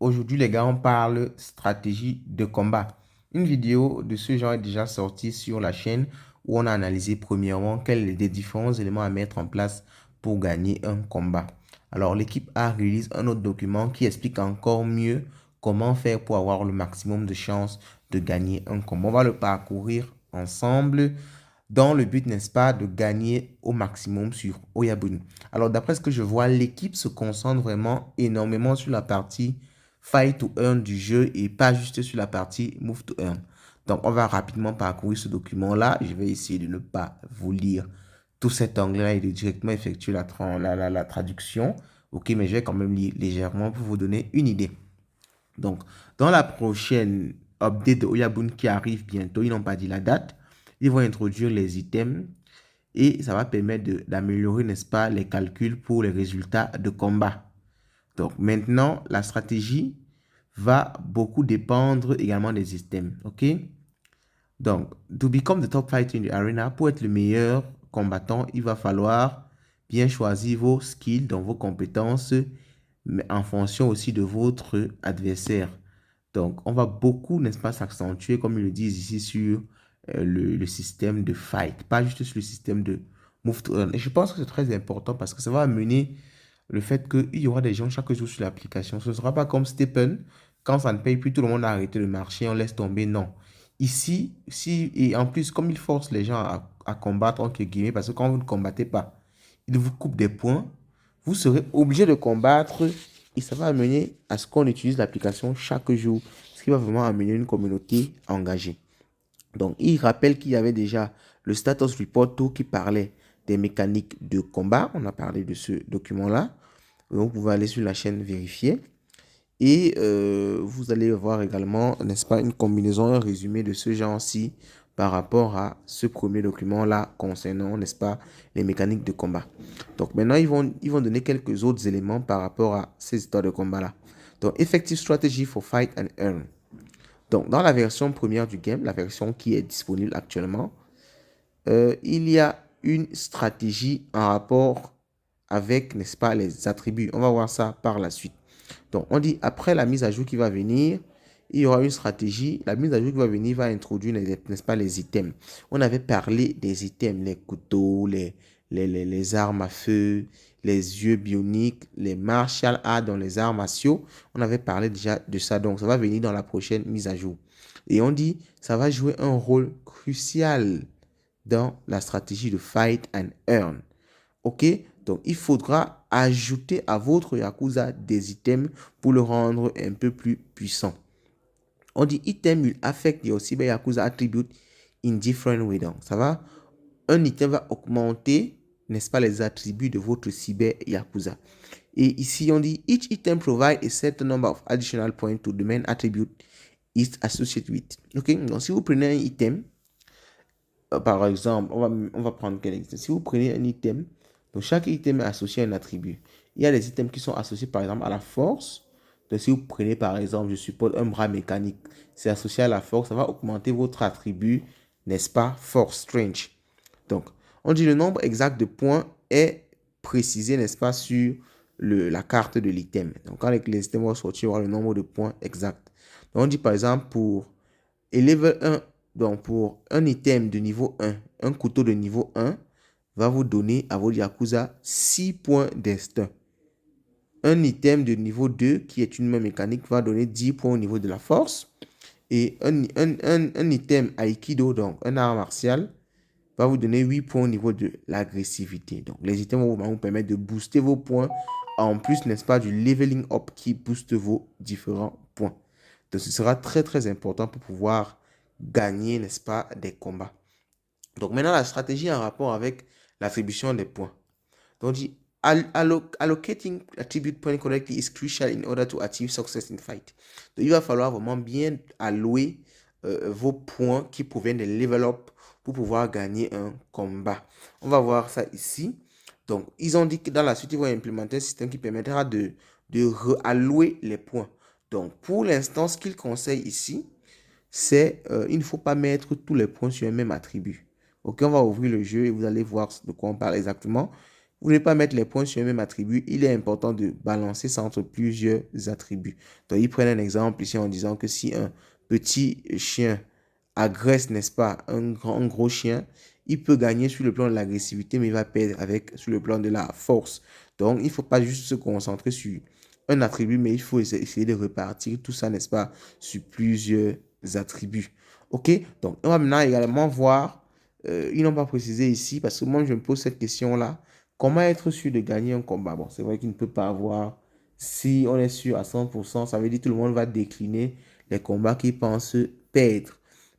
Aujourd'hui, les gars, on parle stratégie de combat. Une vidéo de ce genre est déjà sortie sur la chaîne où on a analysé premièrement quels sont les différents éléments à mettre en place pour gagner un combat. Alors, l'équipe A réalise un autre document qui explique encore mieux comment faire pour avoir le maximum de chances de gagner un combat. On va le parcourir ensemble dans le but, n'est-ce pas, de gagner au maximum sur Oyabun. Alors, d'après ce que je vois, l'équipe se concentre vraiment énormément sur la partie Fight to Earn du jeu et pas juste sur la partie Move to Earn. Donc, on va rapidement parcourir ce document-là. Je vais essayer de ne pas vous lire tout cet anglais-là et de directement effectuer la traduction. Ok, mais je vais quand même lire légèrement pour vous donner une idée. Donc, dans la prochaine update de Oyabun qui arrive bientôt, ils n'ont pas dit la date, ils vont introduire les items et ça va permettre d'améliorer, n'est-ce pas, les calculs pour les résultats de combat. Donc, maintenant, la stratégie va beaucoup dépendre également des systèmes, ok? Donc, to become the top fighter in the arena, pour être le meilleur combattant, il va falloir bien choisir vos skills, donc vos compétences, mais en fonction aussi de votre adversaire. Donc, on va beaucoup, n'est-ce pas, s'accentuer, comme ils le disent ici, sur le système de fight, pas juste sur le système de move to earn. Et je pense que c'est très important parce que ça va amener le fait qu'il y aura des gens chaque jour sur l'application. Ce ne sera pas comme Stephen, quand ça ne paye plus, tout le monde a arrêté de marcher, on laisse tomber. Non. Ici, si, et en plus, comme il force les gens à combattre, entre guillemets, parce que quand vous ne combattez pas, il vous coupe des points, vous serez obligé de combattre et ça va amener à ce qu'on utilise l'application chaque jour, ce qui va vraiment amener une communauté engagée. Donc, il rappelle qu'il y avait déjà le status report tout qui parlait des mécaniques de combat. On a parlé de ce document-là. Donc, vous pouvez aller sur la chaîne vérifier. Et vous allez voir également, n'est-ce pas, une combinaison, un résumé de ce genre-ci par rapport à ce premier document-là concernant, n'est-ce pas, les mécaniques de combat. Donc maintenant, ils vont donner quelques autres éléments par rapport à ces histoires de combat-là. Donc, Effective Strategy for Fight and Earn. Donc, dans la version première du game, la version qui est disponible actuellement, il y a une stratégie en rapport avec, n'est-ce pas, les attributs. On va voir ça par la suite. Donc, on dit après la mise à jour qui va venir, il y aura une stratégie. La mise à jour qui va venir va introduire, n'est-ce pas, les items. On avait parlé des items, les couteaux, les armes à feu, les yeux bioniques, les martial arts dans les arts martiaux. On avait parlé déjà de ça. Donc, ça va venir dans la prochaine mise à jour. Et on dit, ça va jouer un rôle crucial dans la stratégie de Fight and Earn. Ok? Donc, il faudra ajouter à votre Yakuza des items pour le rendre un peu plus puissant. On dit item will affect your Cyber Yakuza attribute in different way. Donc, ça va. Un item va augmenter, n'est-ce pas, les attributs de votre Cyber Yakuza. Et ici, on dit each item provide a certain number of additional points to the main attribute is associated with. Ok? Donc, si vous prenez un item, par exemple, on va prendre quel item? Si vous prenez un item, donc chaque item est associé à un attribut. Il y a des items qui sont associés par exemple à la force. Donc si vous prenez par exemple, je suppose, un bras mécanique, c'est associé à la force, ça va augmenter votre attribut, n'est-ce pas, force, strength. Donc, on dit le nombre exact de points est précisé, n'est-ce pas, sur la carte de l'item. Donc, quand les items vont sortir, il y aura le nombre de points exact. Donc, on dit par exemple pour level 1, donc pour un item de niveau 1, un couteau de niveau 1 va vous donner à votre Yakuza 6 points d'instinct. Un item de niveau 2 qui est une main mécanique va donner 10 points au niveau de la force. Et un item Aikido, donc un art martial, va vous donner 8 points au niveau de l'agressivité. Donc les items vont vous permettre de booster vos points. En plus, n'est-ce pas, du leveling up qui booste vos différents points. Donc ce sera très très important pour pouvoir gagner, n'est-ce pas, des combats. Donc maintenant, la stratégie en rapport avec l'attribution des points. Donc, on dit allocating attribute point correctly is crucial in order to achieve success in fight. Donc, il va falloir vraiment bien allouer vos points qui proviennent des level up pour pouvoir gagner un combat. On va voir ça ici. Donc, ils ont dit que dans la suite, ils vont implémenter un système qui permettra de réallouer les points. Donc, pour l'instant, ce qu'ils conseillent ici, c'est il ne faut pas mettre tous les points sur un même attribut. Ok, on va ouvrir le jeu et vous allez voir de quoi on parle exactement. vous ne voulez pas mettre les points sur un même attribut, il est important de balancer ça entre plusieurs attributs. Donc, ils prennent un exemple ici en disant que si un petit chien agresse, n'est-ce pas, un gros chien, il peut gagner sur le plan de l'agressivité, mais il va perdre sur le plan de la force. Donc, il ne faut pas juste se concentrer sur un attribut, mais il faut essayer de repartir tout ça, n'est-ce pas, sur plusieurs attributs. OK? Donc, on va maintenant également voir, ils n'ont pas précisé ici, parce que moi, je me pose cette question-là. Comment être sûr de gagner un combat? Bon, c'est vrai qu'il ne peut pas avoir, si on est sûr à 100%, ça veut dire que tout le monde va décliner les combats qu'il pense perdre.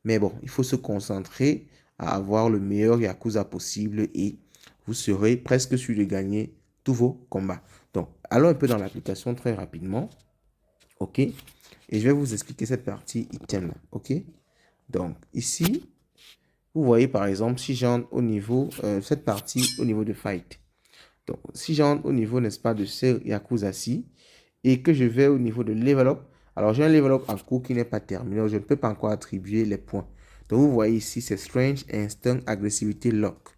Mais bon, il faut se concentrer à avoir le meilleur Yakuza possible et vous serez presque sûr de gagner tous vos combats. Donc, allons un peu dans l'application très rapidement. OK? Et je vais vous expliquer cette partie item là. OK? Donc, ici, vous voyez par exemple, si j'entre au niveau, cette partie au niveau de fight. Donc, si j'entre au niveau, n'est-ce pas, de ce Yakuza-ci et que je vais au niveau de level up, alors j'ai un level up en cours qui n'est pas terminé, je ne peux pas encore attribuer les points. Donc, vous voyez ici, c'est Strange, Instinct, Agressivité, Lock.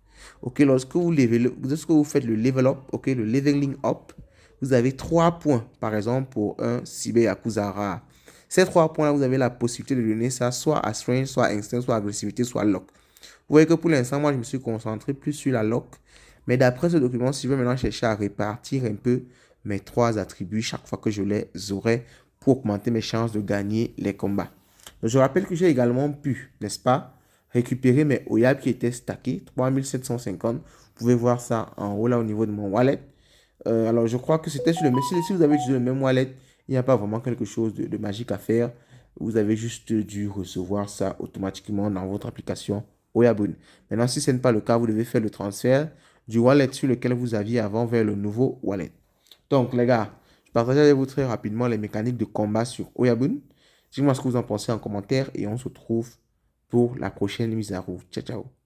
Ok, lorsque vous faites le level up, ok, le leveling up, vous avez 3 points, par exemple, pour un Cyber Yakuza rare. Ces 3 points-là, vous avez la possibilité de donner ça soit à Strange, soit Instinct, soit Agressivité, soit Lock. Vous voyez que pour l'instant, moi, je me suis concentré plus sur la lock. Mais d'après ce document, si je veux maintenant chercher à répartir un peu mes 3 attributs chaque fois que je les aurai pour augmenter mes chances de gagner les combats. Donc, je rappelle que j'ai également pu, n'est-ce pas, récupérer mes OYAB qui étaient stackés, 3750. Vous pouvez voir ça en haut là au niveau de mon wallet. Alors, je crois que c'était sur le même. Si vous avez utilisé le même wallet, il n'y a pas vraiment quelque chose de magique à faire. Vous avez juste dû recevoir ça automatiquement dans votre application Oyabun. Maintenant, si ce n'est pas le cas, vous devez faire le transfert du wallet sur lequel vous aviez avant vers le nouveau wallet. Donc, les gars, je partage avec vous très rapidement les mécaniques de combat sur Oyabun. Dites-moi ce que vous en pensez en commentaire et on se retrouve pour la prochaine mise à jour. Ciao, ciao.